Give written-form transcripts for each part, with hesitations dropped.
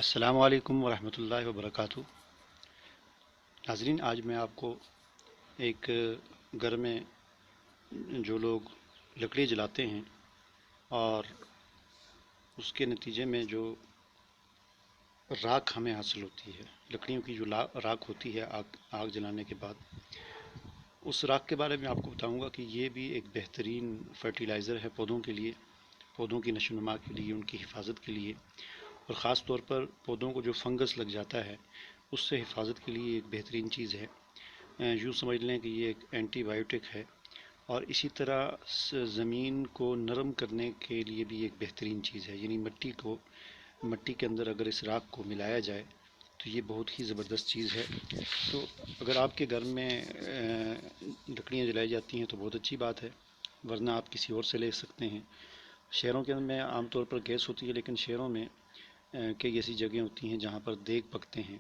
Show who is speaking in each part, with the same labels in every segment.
Speaker 1: السلام علیکم ورحمۃ اللہ وبرکاتہ۔ ناظرین، آج میں آپ کو ایک گھر میں جو لوگ لکڑی جلاتے ہیں اور اس کے نتیجے میں جو راکھ ہمیں حاصل ہوتی ہے، لکڑیوں کی جو راکھ ہوتی ہے آگ جلانے کے بعد، اس راکھ کے بارے میں آپ کو بتاؤں گا کہ یہ بھی ایک بہترین فرٹیلائزر ہے پودوں کے لیے، پودوں کی نشو و نما کے لیے، ان کی حفاظت کے لیے، اور خاص طور پر پودوں کو جو فنگس لگ جاتا ہے اس سے حفاظت کے لیے ایک بہترین چیز ہے۔ یوں سمجھ لیں کہ یہ ایک اینٹی بائیوٹک ہے، اور اسی طرح زمین کو نرم کرنے کے لیے بھی ایک بہترین چیز ہے، یعنی مٹی کے اندر اگر اس راکھ کو ملایا جائے تو یہ بہت ہی زبردست چیز ہے۔ تو اگر آپ کے گھر میں لکڑیاں جلائی جاتی ہیں تو بہت اچھی بات ہے، ورنہ آپ کسی اور سے لے سکتے ہیں۔ شہروں کے اندر میں عام طور پر گیس ہوتی ہے، لیکن شہروں میں کئی ایسی جگہیں ہوتی ہیں جہاں پر دیگ پکتے ہیں،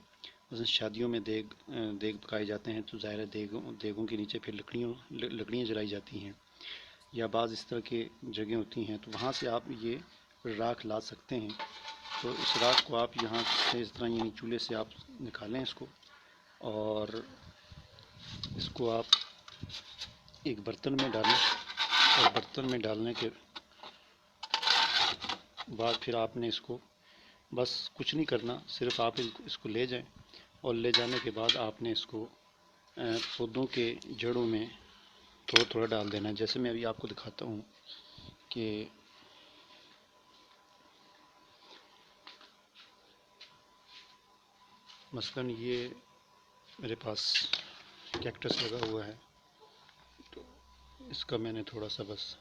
Speaker 1: مثلا شادیوں میں دیگ پکائے جاتے ہیں، تو ظاہر ہے دیگوں کے نیچے پھر لکڑیاں جلائی جاتی ہیں، یا بعض اس طرح کی جگہیں ہوتی ہیں، تو وہاں سے آپ یہ راکھ لا سکتے ہیں۔ تو اس راکھ کو آپ یہاں سے اس طرح یعنی چولہے سے آپ نکالیں اس کو، اور اس کو آپ ایک برتن میں ڈالیں، اور برتن میں ڈالنے کے بعد پھر آپ نے اس کو بس کچھ نہیں کرنا، صرف آپ اس کو لے جائیں، اور لے جانے کے بعد آپ نے اس کو پودوں کے جڑوں میں تھوڑا تھوڑا ڈال دینا ہے۔ جیسے میں ابھی آپ کو دکھاتا ہوں کہ مثلاً یہ میرے پاس کیکٹس لگا ہوا ہے، تو اس کا میں نے تھوڑا سا بس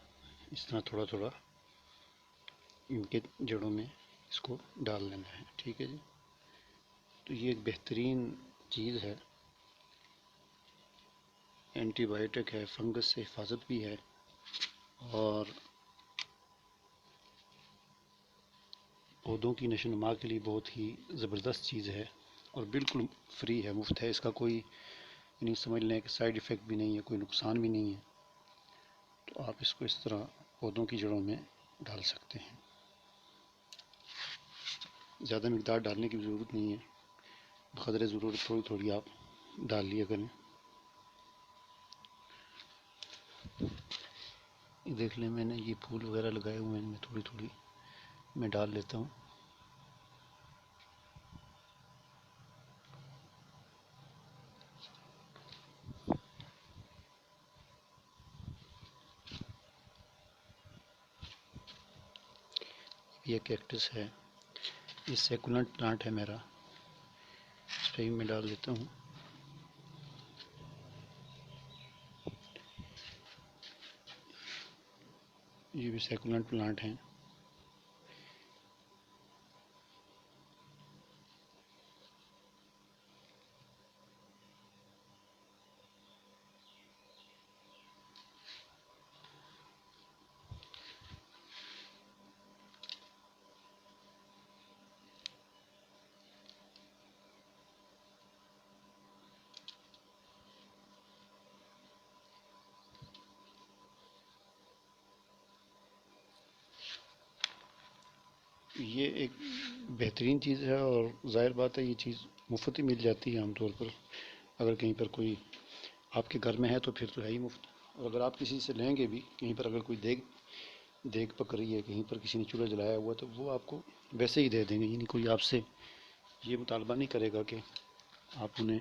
Speaker 1: اس طرح تھوڑا تھوڑا ان کے جڑوں میں اس کو ڈال لینا ہے، ٹھیک ہے جی۔ تو یہ ایک بہترین چیز ہے، اینٹی بائیوٹک ہے، فنگس سے حفاظت بھی ہے، اور پودوں کی نشو و نما کے لیے بہت ہی زبردست چیز ہے، اور بالکل فری ہے، مفت ہے، اس کا کوئی یعنی سمجھ لیں کہ سائیڈ ایفیکٹ بھی نہیں ہے، کوئی نقصان بھی نہیں ہے۔ تو آپ اس کو اس طرح پودوں کی جڑوں میں ڈال سکتے ہیں، زیادہ مقدار ڈالنے کی ضرورت نہیں ہے، بقدر ضرورت تھوڑی تھوڑی آپ ڈال لیا کریں۔ دیکھ لیں، میں نے یہ پھول وغیرہ لگائے ہوئے ہیں، ان میں تھوڑی تھوڑی میں ڈال لیتا ہوں۔ یہ کیکٹس ہے، یہ سیکولنٹ پلانٹ ہے میرا، اس پہ بھی میں ڈال دیتا ہوں۔ یہ بھی سیکولنٹ پلانٹ ہیں۔ یہ ایک بہترین چیز ہے، اور ظاہر بات ہے یہ چیز مفت ہی مل جاتی ہے عام طور پر، اگر کہیں پر کوئی آپ کے گھر میں ہے تو پھر تو ہے ہی مفت، اور اگر آپ کسی سے لیں گے بھی، کہیں پر اگر کوئی دیگ پک رہی ہے، کہیں پر کسی نے چولہا جلایا ہوا، تو وہ آپ کو ویسے ہی دے دیں گے، یعنی کوئی آپ سے یہ مطالبہ نہیں کرے گا کہ آپ انہیں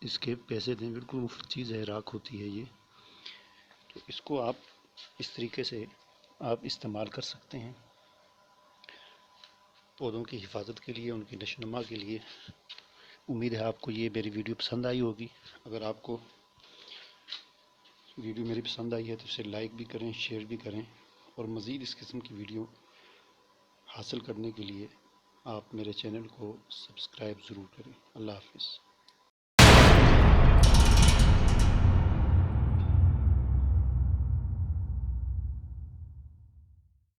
Speaker 1: اس کے پیسے دیں، بالکل مفت چیز ہے، راکھ ہوتی ہے یہ۔ تو اس کو آپ اس طریقے سے آپ استعمال کر سکتے ہیں پودوں کی حفاظت کے لیے، ان کی نشو و نما کے لیے۔ امید ہے آپ کو یہ میری ویڈیو پسند آئی ہوگی۔ اگر آپ کو ویڈیو میری پسند آئی ہے تو اسے لائک بھی کریں، شیئر بھی کریں، اور مزید اس قسم کی ویڈیو حاصل کرنے کے لیے آپ میرے چینل کو سبسکرائب ضرور کریں۔ اللہ حافظ۔